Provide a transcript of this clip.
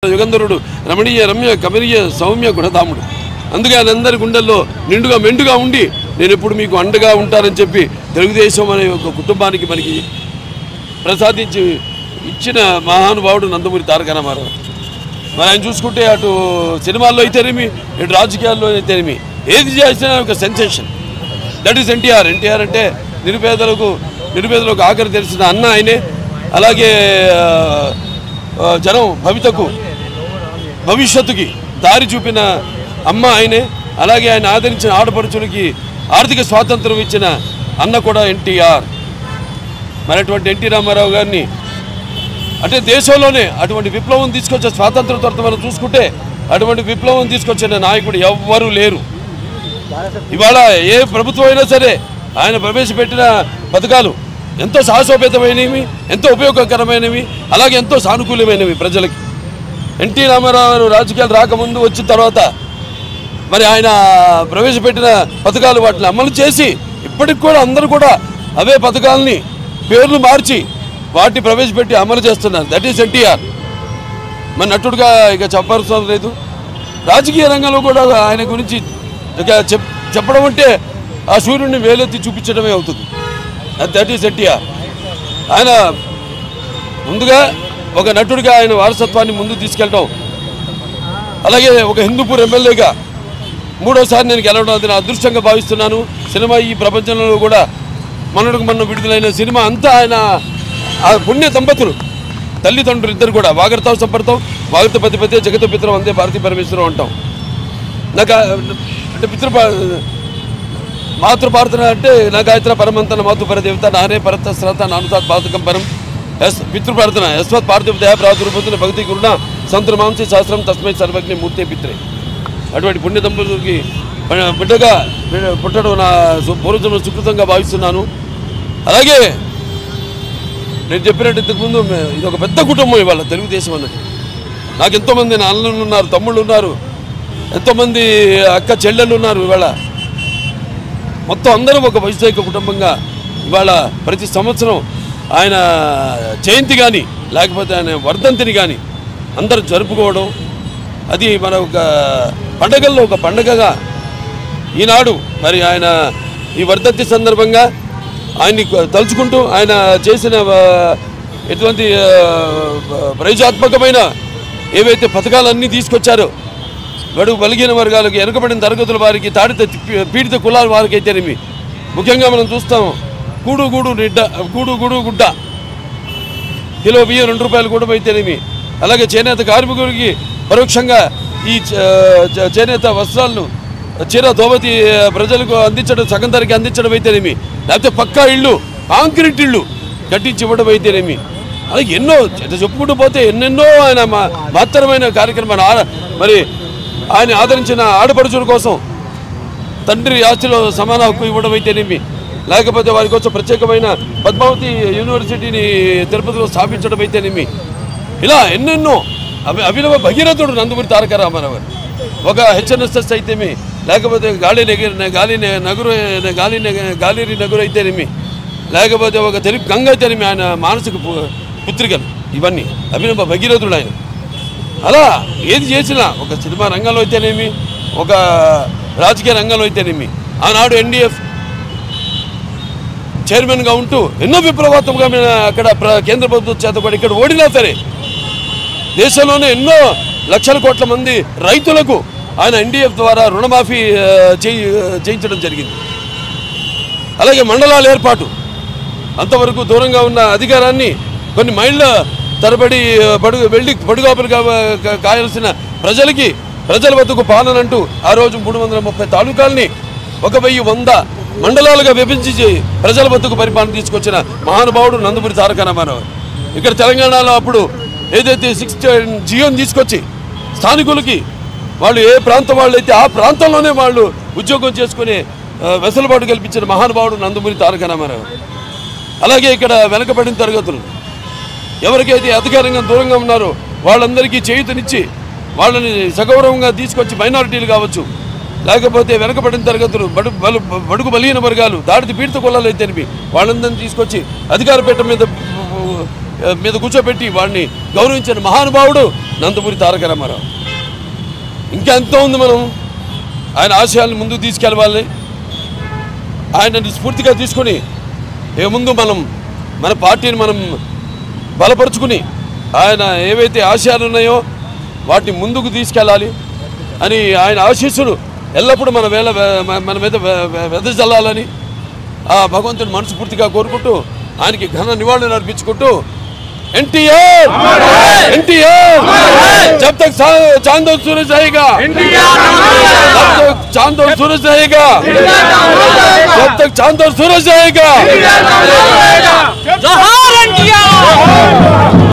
యుగంధరుడు రమణీయ రమ్య కమనీయ సౌమ్య గుణధాముడు. అందుకే ఆయనందరి గుండెల్లో నిండుగా మెండుగా ఉండి నేను ఎప్పుడు మీకు అండగా ఉంటానని చెప్పి తెలుగుదేశం అనే ఒక కుటుంబానికి మనకి ప్రసాదించి ఇచ్చిన మహానుభావుడు నందమూరి తారక రామారావు. మరి ఆయన చూసుకుంటే అటు సినిమాల్లో అయితేనేమి ఇటు రాజకీయాల్లో అయితేనేమి ఏది చేసినా ఒక sensation. That is NTR. NTR అంటే నిరుపేదలకు ఆఖరి తెలిసిన అన్న ఆయనే. అలాగే జనం భవిష్యత్తుకి దారి చూపిన అమ్మ ఆయనే. అలాగే ఆయన ఆదరించిన ఆడపడుచులకి ఆర్థిక స్వాతంత్రం ఇచ్చిన అన్న కూడా ఎన్టీఆర్. మరి అటువంటి ఎన్టీ రామారావు గారిని అంటే దేశంలోనే అటువంటి విప్లవం తీసుకొచ్చే స్వాతంత్రం తర్వాత మనం చూసుకుంటే అటువంటి విప్లవం తీసుకొచ్చిన నాయకుడు ఎవ్వరూ లేరు. ఇవాళ ఏ ప్రభుత్వం అయినా సరే ఆయన ప్రవేశపెట్టిన పథకాలు ఎంతో సాహసోపేతమైనవి, ఎంతో ఉపయోగకరమైనవి, అలాగే ఎంతో సానుకూలమైనవి ప్రజలకి. ఎన్టీ రామారావు రాజకీయాలు రాకముందు వచ్చిన తర్వాత మరి ఆయన ప్రవేశపెట్టిన పథకాలు వాటిని అమలు చేసి ఇప్పటికి కూడా అందరూ కూడా అవే పథకాలని పేర్లు మార్చి వాటిని ప్రవేశపెట్టి అమలు చేస్తున్నారు. That is NTR. మరి నటుడుగా ఇక చెప్పాల్సిన లేదు. రాజకీయ రంగంలో కూడా ఆయన గురించి ఇక చెప్పడం అంటే ఆ సూర్యుడిని వేలెత్తి చూపించడమే అవుతుంది. That is NTR. ఆయన ముందుగా ఒక నటుడిగా ఆయన వారసత్వాన్ని ముందుకు తీసుకెళ్ళడం, అలాగే ఒక హిందూపూర్ ఎమ్మెల్యేగా మూడోసారి నేను గెలవడం అది నా అదృష్టంగా భావిస్తున్నాను. సినిమా ఈ ప్రపంచంలో కూడా మొన్న విడుదలైన సినిమా అంతా ఆయన ఆ పుణ్య దంపతులు తల్లిదండ్రులు ఇద్దరు కూడా వాగర్తావు సంపర్తాం వాగర్త పతిపతి జగత పిత్రం అందే భారతీ పరమేశ్వరం అంటాం. నాకు అంటే మాతృపార్థన అంటే నా గాయత్ర పరమంతన మాతృపర దేవత నానే పరత శ్రత నానుతాత్ పాతకం పరం పితృప్రార్థన యశ్వత్ పార్థివ దయా ప్రాదుర్భూతుల భక్తి గురుణ సంతృమాంసి శాస్త్రం తస్మై సర్వజ్ఞ మూర్తే పిత్రే. అటువంటి పుణ్య దంపతులకి బిడ్డగా పుట్టడం నా పూర్వజన్మ సుకృతంగా భావిస్తున్నాను. అలాగే నేను చెప్పినట్టు ఇంతకుముందు ఇది ఒక పెద్ద కుటుంబం ఇవాళ తెలుగుదేశం అన్నది. నాకు ఎంతోమంది నా అన్నలు ఉన్నారు, తమ్ముళ్ళు ఉన్నారు, ఎంతోమంది అక్క చెల్లెళ్ళు ఉన్నారు. ఇవాళ మొత్తం అందరం ఒక వైశాఖ కుటుంబంగా ఇవాళ ప్రతి సంవత్సరం ఆయన జయంతి కానీ లేకపోతే ఆయన వర్ధంతిని కానీ అందరూ జరుపుకోవడం, అది మన ఒక పండగల్లో ఒక పండగగా ఈనాడు మరి ఆయన ఈ వర్ధంతి సందర్భంగా ఆయన్ని తలుచుకుంటూ ఆయన చేసిన ఎటువంటి ప్రయోజనాత్మకమైన ఏవైతే పథకాలన్నీ తీసుకొచ్చారో బడుగు బలిగిన వర్గాలకు, వెనుకబడిన తరగతుల వారికి, పీడిత కులాల వారికి అయితేనేమి ముఖ్యంగా మనం చూస్తాం గూడు గుడ్డ కిలో బియ్యం 2 రూపాయలు కూడా అయితేనేమి, అలాగే చేనేత కార్మికుడికి పరోక్షంగా ఈ చేనేత వస్త్రాలను చీర దోవతి ప్రజలకు అందించడం, సగం ధరకి అందించడం అయితేనేమి, లేకపోతే పక్కా ఇళ్ళు కాంక్రీట్ ఇళ్ళు కట్టించి ఇవ్వడం అయితేనేమి, అలాగే ఎన్నో చెప్పుకుంటూ పోతే ఎన్నెన్నో ఆయన మహత్తరమైన కార్యక్రమాలు. మరి ఆయన ఆదరించిన ఆడపడుచుల కోసం తండ్రి ఆస్తిలో సమాన హక్కు ఇవ్వడం అయితేనేమి, లేకపోతే వారి కోసం ప్రత్యేకమైన పద్మావతి యూనివర్సిటీని తిరుపతిలో స్థాపించడం అయితేనేమి, ఇలా ఎన్నెన్నో అభినవ భగీరథుడు నందమూరి తారక రామారావు. ఒక హెచ్ఎన్ఎస్ఎస్ అయితేమి, లేకపోతే గాలిరి నగరు అయితేనేమి, లేకపోతే ఒక తెలుగు గంగ అయితేనేమి, ఆయన మానసిక పుత్రికలు ఇవన్నీ అభినవ భగీరథుడు ఆయన. అలా ఏది చేసినా ఒక సినిమా రంగంలో అయితేనేమి, ఒక రాజకీయ రంగంలో అయితేనేమి, ఆనాడు ఎన్డీఎఫ్ చైర్మన్గా ఉంటూ ఎన్నో విప్లవాత్మకమైన అక్కడ కేంద్ర ప్రభుత్వం చేత కూడా ఇక్కడ ఓడినా సరే దేశంలోనే ఎన్నో లక్షల కోట్ల మంది రైతులకు ఆయన ఎన్డీఎఫ్ ద్వారా రుణమాఫీ చేయించడం జరిగింది. అలాగే మండలాల ఏర్పాటు, అంతవరకు దూరంగా ఉన్న అధికారాన్ని కొన్ని మైళ్ళ తరబడి పడుగాపులు కాయాల్సిన ప్రజల వద్దకు పాలనంటూ ఆ రోజు 330 తాలూకాలని 1100 మండలాలుగా విభజించి ప్రజల వద్దకు పరిపాలన తీసుకొచ్చిన మహానుభావుడు నందమూరి తారక రామారావు. ఇక్కడ తెలంగాణలో అప్పుడు ఏదైతే 6 జియోని తీసుకొచ్చి స్థానికులకి వాళ్ళు ఏ ప్రాంతం వాళ్ళు అయితే ఆ ప్రాంతంలోనే వాళ్ళు ఉద్యోగం చేసుకునే వెసులుబాటు కల్పించిన మహానుభావుడు నందమూరి తారక రామారావు. అలాగే ఇక్కడ వెనకబడిన తరగతులు ఎవరికైతే అధికారంగా దూరంగా ఉన్నారో వాళ్ళందరికీ చేయూతనిచ్చి వాళ్ళని సగౌరవంగా తీసుకొచ్చి మైనారిటీలు కావచ్చు, లేకపోతే వెనకబడిన తరగతులు బడుగు బలిగిన వర్గాలు, దాడిత పీడిత కులాలు అయితేనేమి వాళ్ళందరినీ తీసుకొచ్చి అధికార పీఠం మీద మీద కూర్చోబెట్టి వాడిని గౌరవించిన మహానుభావుడు నందమూరి తారక రామారావు. ఇంకెంతో ఉంది. మనం ఆయన ఆశయాలను ముందుకు తీసుకెళ్ళాలి. ఆయనని స్ఫూర్తిగా తీసుకొని ముందు మనం మన పార్టీని మనం బలపరుచుకుని ఆయన ఏవైతే ఆశయాలు ఉన్నాయో వాటిని ముందుకు తీసుకెళ్ళాలి అని ఆయన ఆశీస్సులు ఎల్లప్పుడూ మన మీద వెదజల్లాలని ఆ భగవంతుని మనస్ఫూర్తిగా కోరుకుంటూ ఆయనకి ఘన నివాళులు అర్పించుకుంటూ ఎన్టీఆర్ जब तक चांद और सूरज रहेगा, जब तक चांद और सूरज रहेगा, जब तक चांद और सूरज रहेगा, जोहार एनटीआर।